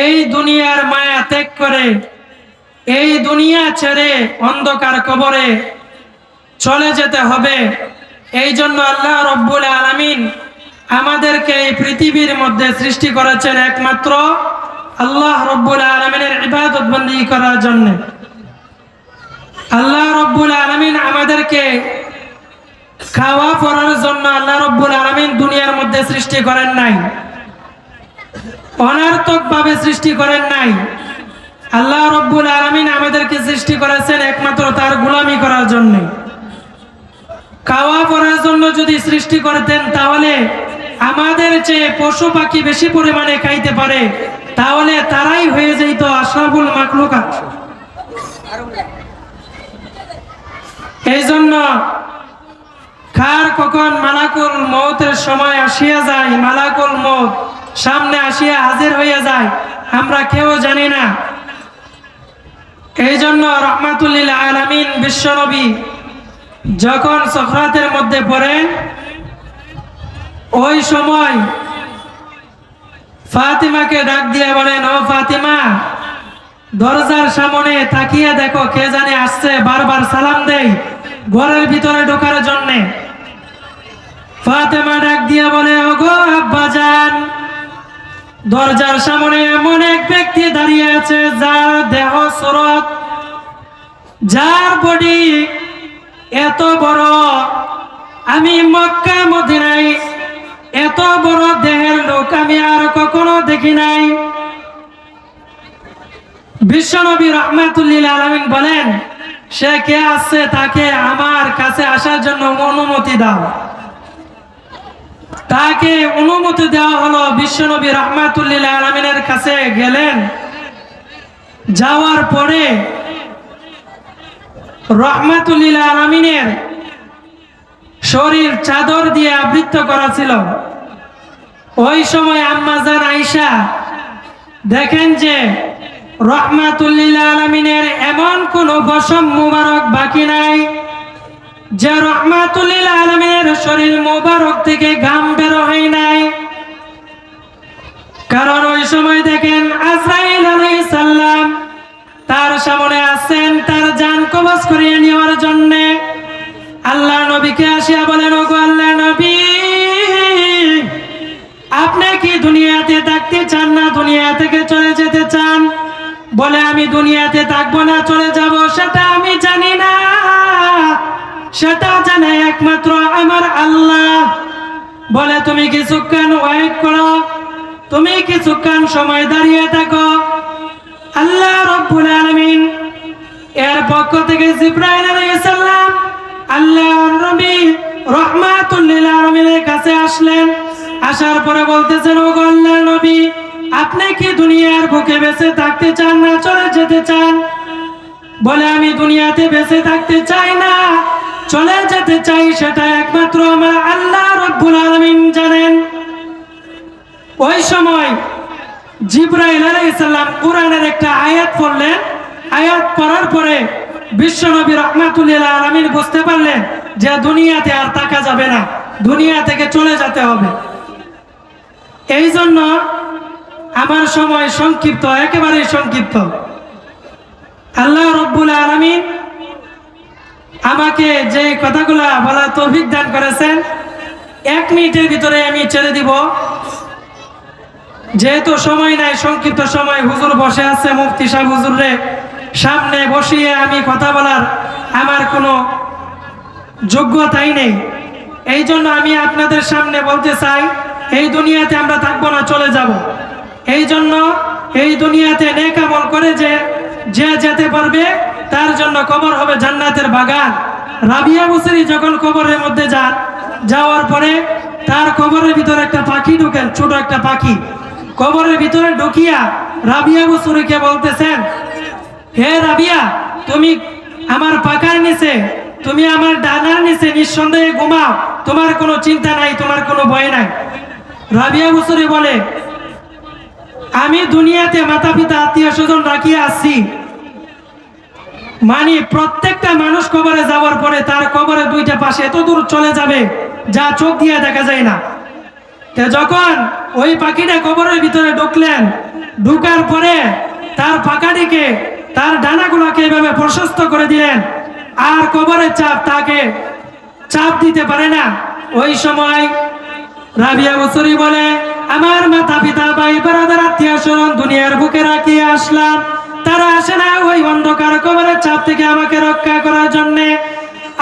এই দুনিয়ার মায়া ত্যাগ করে এই দুনিয়া ছেড়ে অন্ধকার কবরে চলে যেতে হবে। এই জন্য আল্লাহ রব্বুল আলামিন আমাদেরকে এই পৃথিবীর মধ্যে সৃষ্টি করেছেন একমাত্র আল্লাহ রব্বুল আলামিনের ইবাদত বন্দেগী করার জন্য। আল্লাহ রব্বুল আলামিন আমাদেরকে খাওয়া পরার জন্য আল্লাহ রব্বুল আলামিন দুনিয়ার মধ্যে সৃষ্টি করেন নাই, অনার্থক ভাবে সৃষ্টি করেন নাই। আল্লাহ রব্বুল আলামিন আমাদেরকে সৃষ্টি করেছেন একমাত্র তার গোলামি করার জন্য। খাওয়া পরার জন্য যদি সৃষ্টি করতেন তাহলে আমাদের চেয়ে পশু পাখি বেশি পরিমাণে খাইতে পারে, তাহলে তারাই হয়ে যেত আশরাফুল মাখলুকাত। এই জন্য কার কখন মালাকুল মউতের সময় আসিয়া যায়, মালাকুল মউত সামনে আসিয়া হাজির হইয়া যায়, আমরা কেউ জানি না। এই জন্য রাহমাতুল লিল আলামিন বিশ্বনবী যখন সাকরাতের মধ্যে পড়েন, ওই সময় ফাতিমাকে ডাক দিয়ে বলেন, ও ফাতিমা, দরজার সামনে তাকিয়ে দেখো কে জানে আসছে, বারবার সালাম দেই ঘরের ভিতরে ঢোকার জন্য। ফাতিমা ডাক দিয়ে বলে, ওগো আব্বাজান, দরজার সামনে এমন এক ব্যক্তি দাঁড়িয়ে আছে যার দেহ সুরত, যার বডি এত বড়, আমি মক্কা মদিনায় এত বড় দেহের লোক আমি আর কখনো দেখি নাই। বিশ্বনবী রাহমাতুল লিল আলামিন বলেন, সে কে আসছে তাকে আমার কাছে আসার জন্য অনুমতি দাও। তাকে অনুমতি দেওয়া হলো। বিশ্বনবী রাহমাতুল লিল আলামিনের কাছে গেলেন। যাওয়ার পরে রাহমাতুল লিল আলামিনের শরীর চাদর দিয়ে আবৃত করা ছিল। ওই সময় আম্মা জান আয়েশা দেখেন যে রাহমাতুল লিল আলামিনের এমন কোন পশম মুবারক বাকি নাই যে রাহমাতুল লিল আলামিনের শরীর মুবারক থেকে ঘাম বের হয় নাই। কারণ ওই সময় দেখেন আজরাইল আলাইহিস সালাম তার সামনে আছেন তার জান কবজ করিয়ে নেওয়ার জন্য। আল্লাহ নবীকে আসিয়া বলেন, ওগো আল্লাহ নবী, আপনি কি দুনিয়াতে থাকতে চান না দুনিয়া থেকে চলে যেতে চান? বলে, আমি দুনিয়াতে থাকবো না, চলে যাব সেটা আমি জানি না, সেটা জানে একমাত্র আমার আল্লাহ। বলে, তুমি কিছুক্ষণ ওয়েট করো, তুমি কিছুক্ষণ সময় দাঁড়িয়ে থাকো। আল্লাহ রব্বুল আলামিন এর পক্ষ থেকে জিবরাইল আলাইহিস সালাম আল্লাহর নবী রাহমাতুল লিল আলামিনের কাছে আসলেন। আসার পরে বলতেছেন, ওগো আল্লাহর নবী, আপনি কি দুনিয়ার বুকে বেঁচে থাকতে চান না চলে যেতে চান? বলে, আমি দুনিয়াতে বেঁচে থাকতে চাই না, চলে যেতে চাই, সেটা একমাত্র আমার আল্লাহ রব্বুল আলামিন জানেন। ওই সময় জিবরাইল আলাইহিস সালাম কোরআনের একটা আয়াত পড়লেন। আয়াত পড়ার পরে বিশ্বনবী রাহমাতুল লিল আলামিন বুঝতে পারলেন যে দুনিয়াতে আর থাকা যাবে না, দুনিয়া থেকে চলে যেতে হবে। এই জন্য আমার সময় সংক্ষিপ্ত, একেবারেই সংক্ষিপ্ত। আল্লাহ রব্বুল আলামিন আমাকে যে কথাগুলা বলার তৌফিক দান করেছেন, 1 মিনিটের ভিতরে আমি ছেড়ে দিব। যেহেতু সময় নাই, সংক্ষিপ্ত সময়, হুজুর বসে আছে, মুফতি সাহেব হুজুরে সামনে বসিয়ে আমি কথা বলার আমার কোনো যোগ্যতাই নেই। এই জন্য আমি আপনাদের সামনে বলতে চাই, এই দুনিয়াতে আমরা থাকবো না, চলে যাব। এই জন্য এই দুনিয়াতে নেক আমল করে যে যেতে পারবে তার জন্য কবর হবে জান্নাতের বাগান। রাবিয়া বুসরি যখন কবরের মধ্যে যাওয়ার পরে তার কবরের ভিতরে একটা পাখি ঢুকেন, ছোট একটা পাখি। কবরের ভিতরে ঢুকিয়া রাবিয়া বুসরিকে বলতেছেন, হে রাবিয়া, তুমি আমার পাখার নিচে, তুমি আমার ডানার নিচে নিঃসন্দেহে ঘুমাও, তোমার কোনো চিন্তা নাই, তোমার কোনো ভয় নাই। রাবিয়া বুসরি বলে, আমি দুনিয়াতে মাতা পিতা আত্মীয় স্বজন রাখিয়া আসছি, মানে প্রত্যেকটা মানুষ কবরে যাওয়ার পরে তার কবরে দুইটা পাশে এত দূর চলে যাবে যা চোখ দিয়ে দেখা যায় না। যখন ওই পাখিটা কবরের ভিতরে ঢুকলেন, ঢুকার পরে তার পাখাটিকে তার ডানাগুলোকে এভাবে প্রশস্ত করে দিলেন, আর কবরের চাপ তাকে চাপ দিতে পারে না। ওই সময় রাবিয়া বসরি বলে, আমার মাতা পিতা ভাই বারাদার আত্মীয় স্বজন দুনিয়ার বুকে রাখিয়ে আসলাম, তারা আসে না ওই অন্ধকার কবরের চাপ থেকে আমাকে রক্ষা করার জন্য।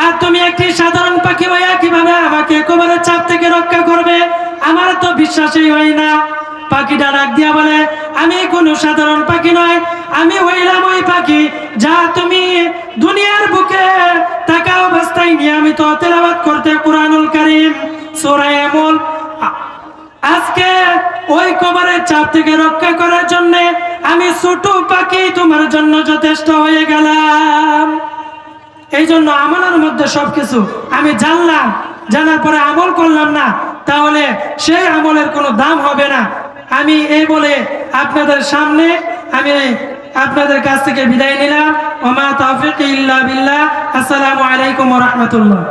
আর তুমি একটি সাধারণ পাখি হইয়া কিভাবে আমাকে কবরের চাপ থেকে রক্ষা করবে? আমার তো বিশ্বাসই হয় না। পাখিটা ডাক দিয়া বলে, আমি কোনো সাধারণ পাখি নয়, আমি হইলাম ওই পাখি যা তুমি দুনিয়ার বুকে থাকা অবস্থায় নিয়মিত তেলাওয়াত করতে কুরআনুল কারীম সূরা মুলক। আজকে ওই কবরের চাপ থেকে রক্ষা করার জন্য আমি ছোট পাখি তোমার জন্য যথেষ্ট হয়ে গেলাম। এই জন্য আমলের মধ্যে সবকিছু আমি জানলাম, জানার পরে আমল করলাম না, তাহলে সেই আমলের কোনো দাম হবে না। আমি এই বলে আপনাদের সামনে আমি আপনাদের কাছ থেকে বিদায় নিলাম। ওমা তাওফিক ইল্লা বিল্লাহ। আসসালামু আলাইকুম ওয়া রাহমাতুল্লাহ।